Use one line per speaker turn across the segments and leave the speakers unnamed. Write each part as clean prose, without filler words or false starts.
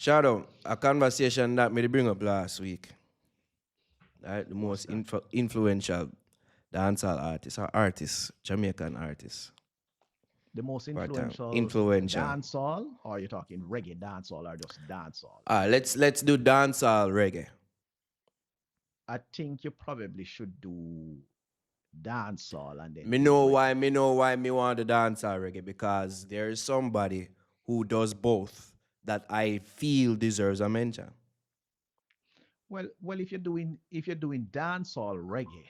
Shadow, a conversation that me bring up last week. Right, the
What's
most
that?
influential dancehall artist or artist, Jamaican artist,
The most
part time
influential
influential.
dancehall, or are you talking reggae dancehall, or just dancehall?
Let's do dancehall reggae.
I think you probably should do dancehall and then
Me
do
know why.
reggae.
Me know why me want the dancehall reggae because there is somebody who does both that I feel deserves a mention.
Well, if you're doing dancehall reggae,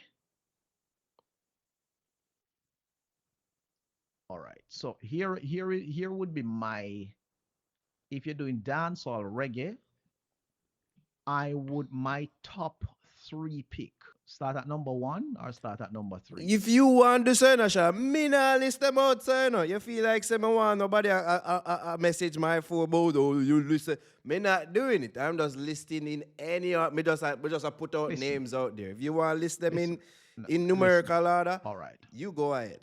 all right. So here would be my, if you're doing dancehall reggae, I would my top three pick. Start at number one or start at number three.
If you want to say no, Sha, me nah list them out, say no. You feel like say me want nobody a message my phone about oh you listen. Me not doing it. I'm just listing in any me just put out
Listen,
names out there. If you want to list them
listen, no,
in
listen.
numerical order,
All right.
you go ahead.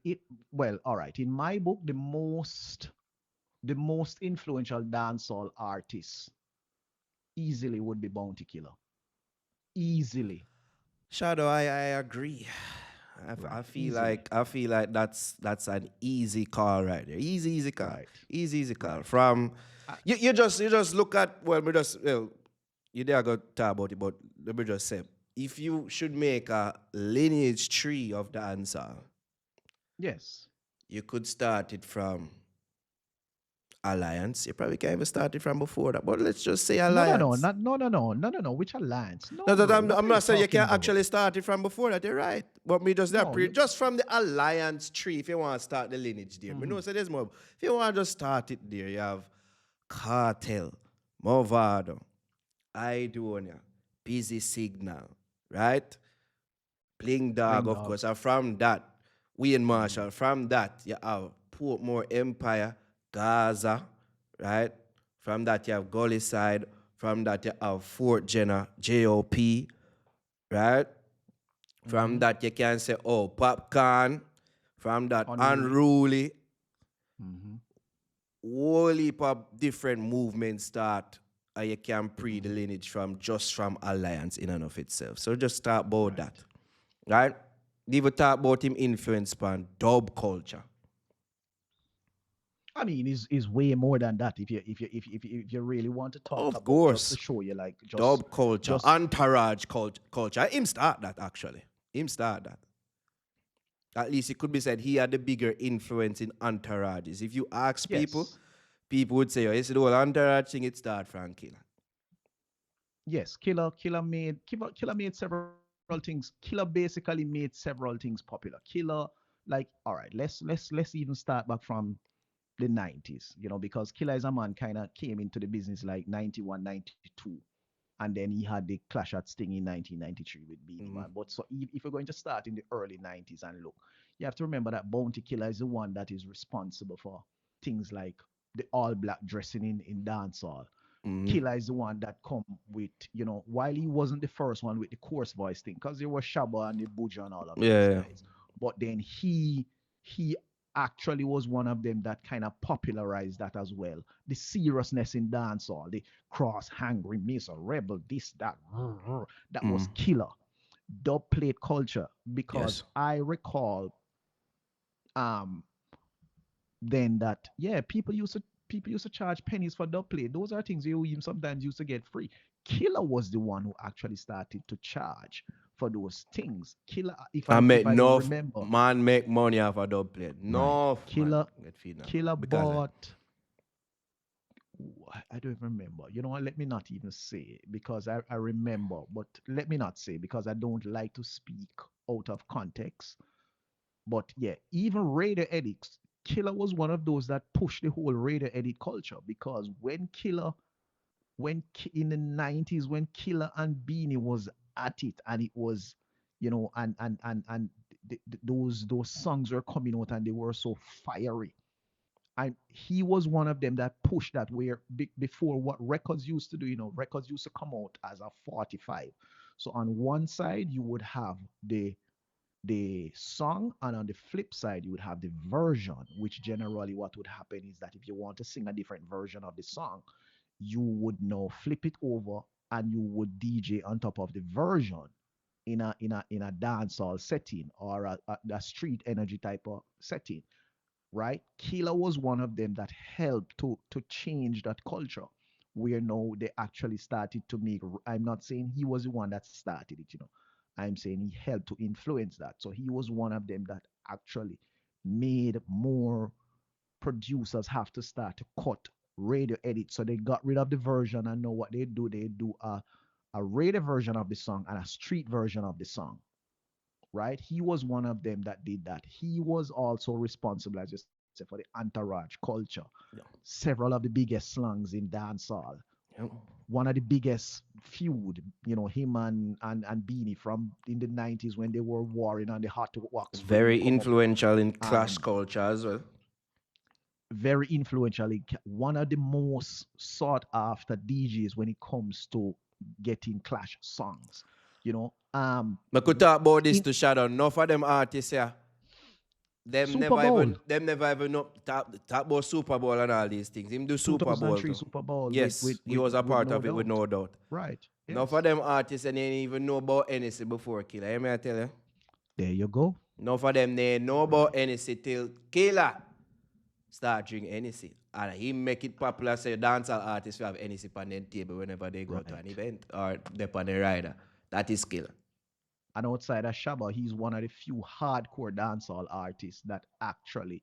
It well, all right. In my book, the most influential dancehall artist easily would be Bounty Killer. Easily,
Shadow, I agree.
right? Easily,
I feel like that's an easy call right there. Easy call.
right,
Easy call.
right.
From
I,
you just look at well we just well you there go talk about it, but let me just say if you should make a lineage tree of the answer,
yes.
you could start it from Alliance. You probably can't even start it from before that. But let's just say
No, no, no,
Alliance.
not no, no, no, no, no, no. Which alliance?
No,
No,
that
bro.
I'm
What are you
not saying you
talking
can
about?
actually start it from before that. You're right. But me just
No, you.
just from the alliance tree, if you want to start the lineage there. Me
Mhm.
know so there's more. If you want to just start it there, you have Cartel, Movado, Idonia, Busy Signal, right? Bling Dog,
Bling
of course.
Dog.
And from that, Wayne
Mhm.
Marshall. From that, you have Portmore Empire, Gaza, right? From that, you have Gully Side. From that, you have Fort Jenna, JOP, right? From
Mhm.
that, you can say, oh, Popcorn. From that,
Unruly.
Unruly.
Mhm.
Whole heap of different movements start and you can pre the
Mhm.
lineage from Alliance in and of itself. So just talk about that.
Right.
Right? Even talk about him influence on dub culture.
I mean, is way more than that. If you really want to talk
Of
about, just to
course.
show you, like,
Dub culture.
just
Entourage culture. Him start that actually. Him start that. At least it could be said he had the bigger influence in entourages. If you ask people,
yes,
people would say, oh, it's the whole entourage thing, it start from Killer.
yes. Killer made several things. Killer basically made several things popular. Killer, like, all right, let's even start back from the 90s, because Killer is a man kind of came into the business like 91, 92, and then he had the clash at Sting in 1993 with Beanie Man.
Mm-hmm.
But so if you're going to start in the early 90s and look, you have to remember that Bounty Killer is the one that is responsible for things like the all black dressing in dancehall.
Mm-hmm.
Killer is the one that come with, while he wasn't the first one with the coarse voice thing, because there was Shabba and the Buja and all of those
Yeah.
guys. But then he actually was one of them that kind of popularized that as well. The seriousness in dancehall, the cross hungry, miss a rebel, this, that, that
Mm-hmm.
was Killer. Dub plate culture, because
Yes.
I recall um then that, yeah, people used to charge pennies for dub plate. Those are things you even sometimes used to get free. Killer was the one who actually started to charge for those things. Killer, if
I
i
make
if i
enough
remember
man make money off a dub plate.
right,
Enough man
killer
get feed now.
killer
Because
bought, I don't remember. You know what? Let me not even say, because I remember, but let me not say, because I don't like to speak out of context. But yeah, even radio edits, Killer was one of those that pushed the whole radio edit culture, because in the 90s, when Killer and Beanie was at it, and it was, and those songs were coming out and they were so fiery. He was one of them that pushed that, where before, what records used to do, records used to come out as a 45. So on one side you would have the song, and on the flip side you would have the version, which generally what would happen is that if you want to sing a different version of the song, you would now flip it over and you would DJ on top of the version in a dancehall setting or a street energy type of setting, right? Killer was one of them that helped to change that culture where now they actually started to make. I'm not saying he was the one that started it, I'm saying he helped to influence that. So he was one of them that actually made more producers have to start to cut radio edits. So they got rid of the version and know what they do a radio version of the song and a street version of the song, right? He was one of them that did that. He was also responsible, as you said, for the entourage culture.
Yeah.
Several of the biggest slangs in dancehall.
Yeah.
One of the biggest feud, him and Beanie from in the 90s when they were warring on the Hot Wax when they
Very
come up.
influential in clash
And
culture as well.
very influential. One of the most sought after DJs when it comes to getting clash songs. You know,
I could talk about this
in
to Shadow. Enough of them artists here.
Super Bowl,
Them never even know talk about Super Bowl and all these things. Him do Super Bowl
2003
too.
Super Bowl
Yes, he was a
with
part
no
of it with
doubt.
no doubt.
Right.
Enough of
Yes.
them artists and they ain't even know about NSC before Killer. Hear me I tell you?
There you go.
Enough of them they know about NSC till Killer start drink NSC. And he make it popular so dancehall artists will have NSC on their table whenever they go to an
Right.
event or they on a rider. That is Killer.
And outside of Shabba, he's one of the few hardcore dancehall artists that actually,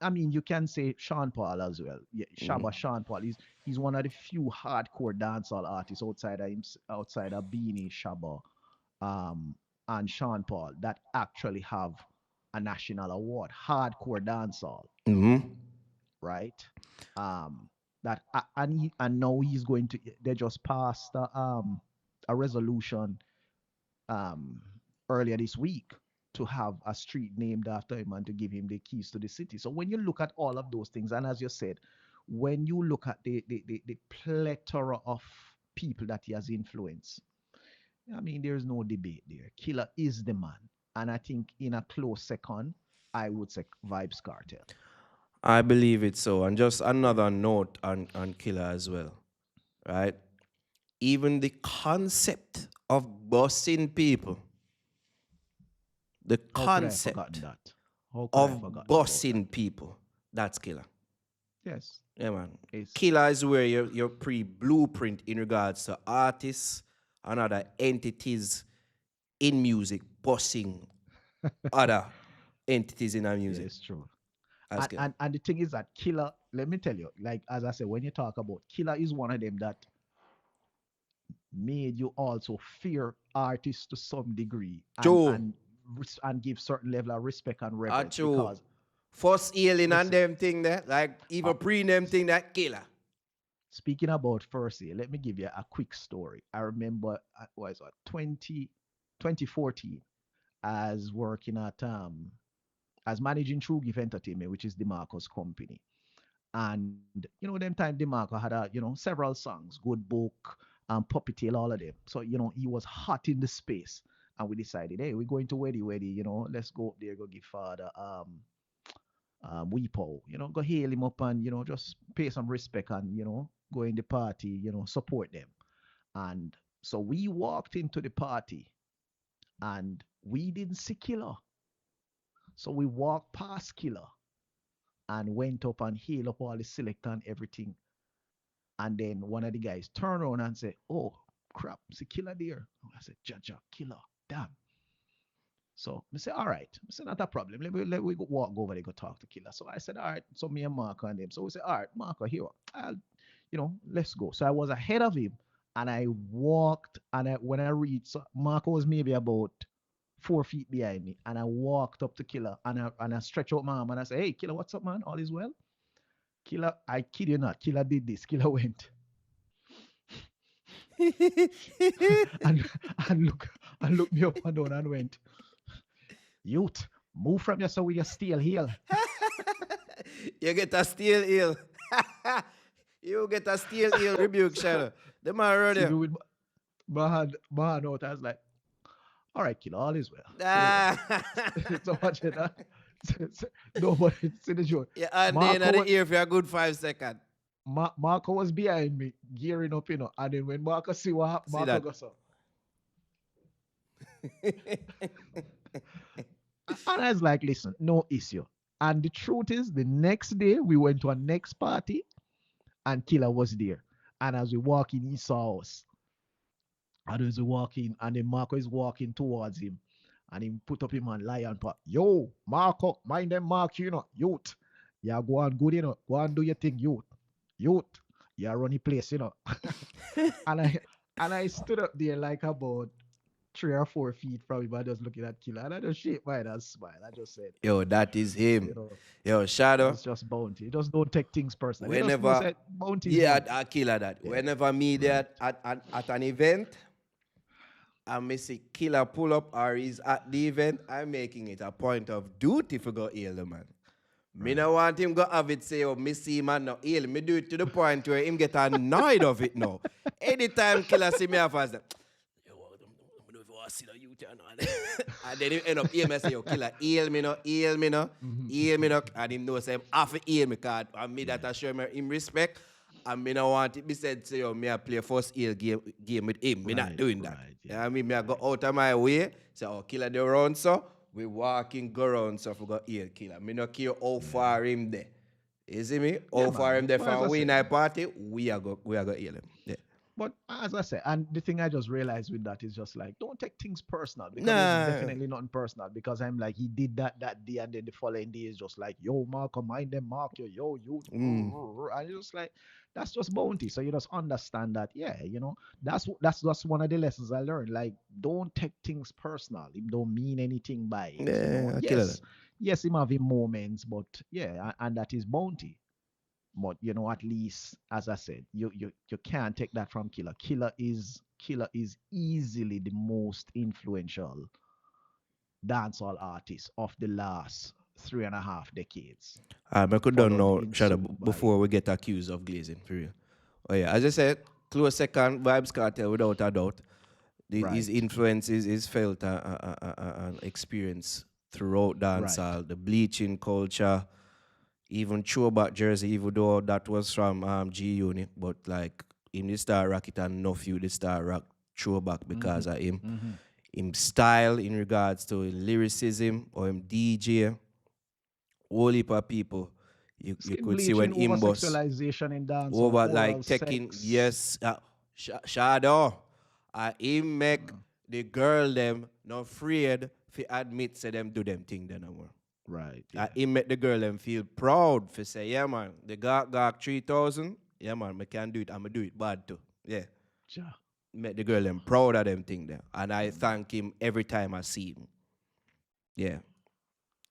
I mean, you can say Sean Paul as well. Yeah,
Mm-hmm.
Shabba Sean Paul. He's one of the few hardcore dancehall artists outside of Beanie, Shabba, um, and Sean Paul that actually have a national award. Hardcore dancehall,
Mm-hmm.
right? And now he's going to. They just passed a resolution um, earlier this week to have a street named after him and to give him the keys to the city. So when you look at all of those things, and as you said, when you look at the plethora of people that he has influenced, I mean, there's no debate there. Killer is the man. And I think in a close second, I would say Vybz Kartel.
I believe it so. And just another note on Killer as well, right? Even the concept of busing people, the
How could I have forgotten
concept
that? How could I have
of
forgotten about that?
busing people, that's Killer.
Yes.
Yeah, man.
It's
Killer is where your pre-blueprint in regards to artists and other entities in music, busing other entities in our
yeah,
music.
it's true.
That's
And,
Killer.
and the thing is that Killer, let me tell you, like as I said, when you talk about Killer is one of them that made you also fear artists to some degree and
True.
and give certain level of respect and reverence
True.
because
First alien and
listen,
them thing there, like
uh,
even pre them thing that Killer.
speaking about first year, let me give you a quick story. I remember what is it, 2014 as working at as managing True Gift Entertainment, which is DeMarco's company. And them time DeMarco had several songs, Good Book, Puppy Tail, all of them. So he was hot in the space, and we decided, hey, we're going to Weddy, let's go up there, go give father Weepo, go hail him up and just pay some respect and go in the party, support them. And so we walked into the party, and we didn't see Killer, so we walked past Killer and went up and hailed up all the selector and everything. And then one of the guys turned around and said, "Oh, crap, it's a Killer there." I said, "Jaja, Killer, damn." So I said, "All right." I said, "Not a problem. Let we go walk over there, go talk to Killer." So I said, "All right." So me and Marco and them. So we said, "All right, Marco, here, let's go." So I was ahead of him and I walked and when I reached, so Marco was maybe about 4 feet behind me, and I walked up to Killer and I stretched out my arm and I said, "Hey, Killer, what's up, man? All is well?" Killer, I kid you not, Killer did this. Killer went and and look and looked me up and down and went, "Youth, move from your so with your steel heel."
You get a steel heel. You get a steel heel rebuke, Shadow. The man
See me
already.
with my hand out. I was like, "All right, Killer, all is well." So much of that. Nobody see the joke.
Yeah, and then
Marco
at the
went,
ear for a good 5 seconds.
Marco was behind me, gearing up, and then when Marco see what happened,
See
Marco
that?
goes up. And I was like, listen, no issue. And the truth is, the next day we went to a next party and Killer was there. And as we walk in, he saw us. And as we walk in, and then Marco is walking towards him. And he put up him on lion part. Yo, Marco, mind them mark youth. Yeah, go on good, Go on do your thing, youth. Youth. Yeah, run the place. And I stood up there like about 3 or 4 feet from him. I just looking at Killer. And I just shake my head and smile. I just said,
Yo, that is
you
him.
know,
Yo, Shadow.
that's just bounty. Just don't take things personal. You just know
Whenever,
that bounty is
yeah,
bounty.
I killer that.
Yeah,
Whenever me
right.
there at an event, and me see Killer pull up or he's at the event, I'm making it a point of duty for go heal the man. Me
Right.
no want him go have it say, oh, me see man no heal. Me do it to the point where him get annoyed of it now. Anytime Killer see me off, I say, yo, I don't know if you want to see the youth or not. And then he end up heal me say, yo, Killer, heal me no, heal me no, heal me no. And him know say, him have to heal me card. And me that I show him respect. And me no want it be said, say, yo, me I play first heal game with him. Me not
Right.
doing that.
Right.
You
Yeah.
know what I mean? Me I go
Right.
out of my way, say, oh, Killer the round so. We walking go around so we got heal Killer. Me no care how
Yeah.
far him there. You see me?
Yeah,
How far him
man.
there
But as
from
I
we
said,
night party, we are go heal him. Yeah.
but as I said, and the thing I just realized with that is just like, don't take things personal because it's
Nah.
definitely not personal. Because I'm like, he did that day, and then the following day is just like, yo, Mark, mind them, Mark, yo, you,
Mm.
and it's just like, that's just bounty. So you just understand that, yeah, that's one of the lessons I learned. Like, don't take things personal. It don't mean anything by it.
Yeah, I kill that.
Yes, him having moments, but yeah, and that is bounty. But at least as I said, you can't take that from Killer. Killer is easily the most influential dancehall artist of the last 3.5 decades,
I could don't
followed
know,
in
shut up,
suit by
before we get accused of glazing, for real. Oh yeah, as I said, close second, Vybz Kartel without a doubt. His
right,
influence is felt and experienced throughout
right.
dancehall, the bleaching culture, even throwback jersey, even though that was from G Unit, but like him the star rock it and no few the star rock throwback
Mm-hmm.
because of him.
Mm-hmm.
Him style in regards to lyricism or him DJ, whole heap of people. You
Skin
could see when
bleaching, over
him was
sexualization in dancehall,
over
oral
like taking
sex.
yes Shadow. Him make
Uh,
the girl them not afraid to admit say them do them thing then no more.
right, yeah.
He make the girl them feel proud for say, yeah man, the gak 3,000, yeah man, I can do it, I'ma do it bad too. Yeah.
Ja.
Make the girl them proud of them thing there. And I thank him every time I see him. Yeah.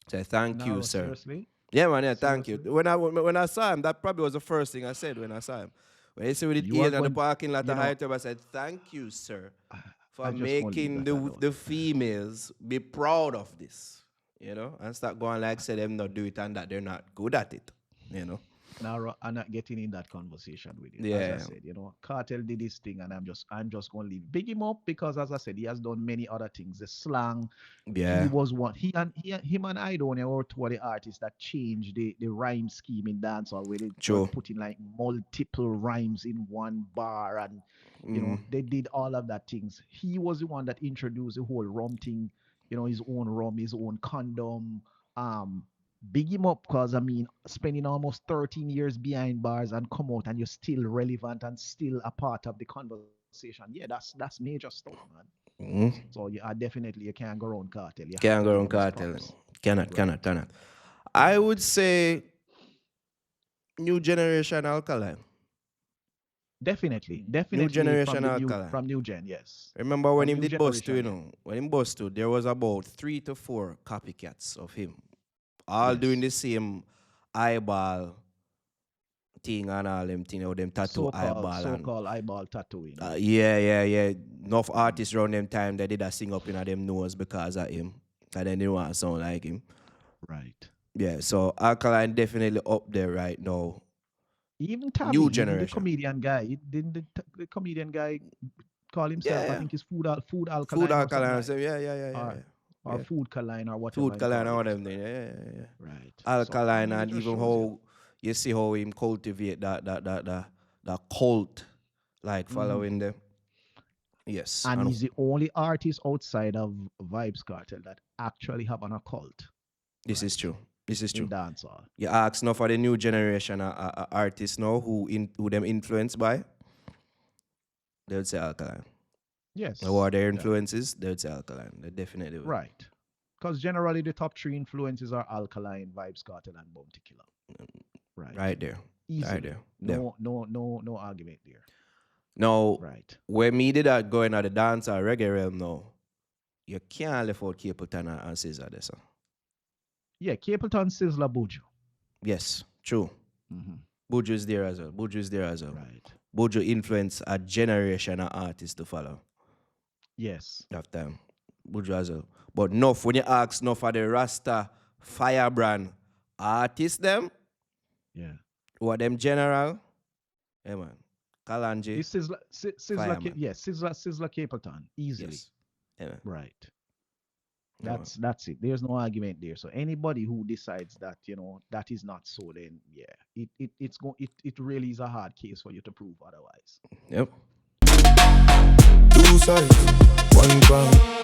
So thank you,
Naro,
sir.
seriously?
Yeah man, yeah, thank you.
Seriously?
When I saw him, that probably was the first thing I said when I saw him. When he said we did
You are
heal in the
going,
parking lot
you
of
know,
high top, I said, thank you, sir,
I,
for
I just gonna leave
making
that alone.
the females be proud of this. And start going like say them not do it and that they're not good at it. You know?
Now I'm not getting in that conversation with you. As I
Yeah.
said, Cartel did this thing, and I'm just gonna leave. Big him up because, as I said, he has done many other things. The slang, he
Yeah.
was one. Him and I don't know were two of the artists that changed the rhyme scheme in dancehall, where they were
True.
putting like multiple rhymes in one bar, and they did all of that things. He was the one that introduced the whole rum thing. His own rum, his own condom. Um, Big him up because spending almost 13 years behind bars and come out and you're still relevant and still a part of the conversation. Yeah, that's major stuff, man.
Mm.
So definitely you can't go around Cartel. You have
Can't
to
go
give
on
him his
cartel.
props.
Cannot,
Right.
cannot. I would say new generation alkaline. New
Definitely
generation alkaline.
from new gen, yes.
Remember when
From
him
new
did bust too,
generation, yeah.
when him bust too, there was about 3 to 4 copycats of him. All doing
Yes.
the same eyeball thing and all them thing, or them tattoo
So-called
eyeball and
so-called eyeball tattooing.
yeah. Enough artists around them time they did a sing up in them nose because of him. And then they want to sound like him.
Right.
Yeah, so Alkaline definitely up there right now.
Even
New
Tabby, even the
generation.
comedian guy, didn't the comedian guy call himself, I
Yeah.
think it's food
Food
alkaline or something
Alkaline,
like,
so yeah.
or
Yeah.
food caline or whatever
Food
him
Alkaline
call
and all
it.
them thing, yeah.
Right. So
Alkaline
it
and
just
even
shows you.
how You see how him cultivate that cult like following them. Yes.
And
And
he's the only artist outside of Vybz Kartel that actually have an occult.
this is
Right.
true. This is
In
true.
dancehall.
You ask now for the new generation artists now who them influenced by, they would say Alkaline.
Yes.
Who are their
Yeah.
influences? They would say Alkaline. They definitely would.
Right. Because generally the top 3 influences are Alkaline, Vybz Kartel, and Bounty Killer. Right.
Right there.
Easily.
Right there.
No argument there.
Now,
Right.
when me did that going at the dance or reggae realm now, you can't left out Capleton and Caesar there, sir.
Yeah, Capleton, Sizzla, Buju.
Yes, true.
Mm-hmm.
Buju is there as well. Buju is there as well.
Right.
Buju influenced a generation of artists to follow.
Yes.
That time. Buju as well. But enough, when you ask enough for the Rasta Firebrand artists them,
Yeah.
who are them general, hey man, Kalanji,
This Sizzla,
Fireman.
yes, Sizzla Capleton, easily.
yes. Hey man.
Right.
Yeah,
That's it. There's no argument there. So anybody who decides that that is not so, then yeah, it really is a hard case for you to prove otherwise.
Yep.
Two sides, one crown.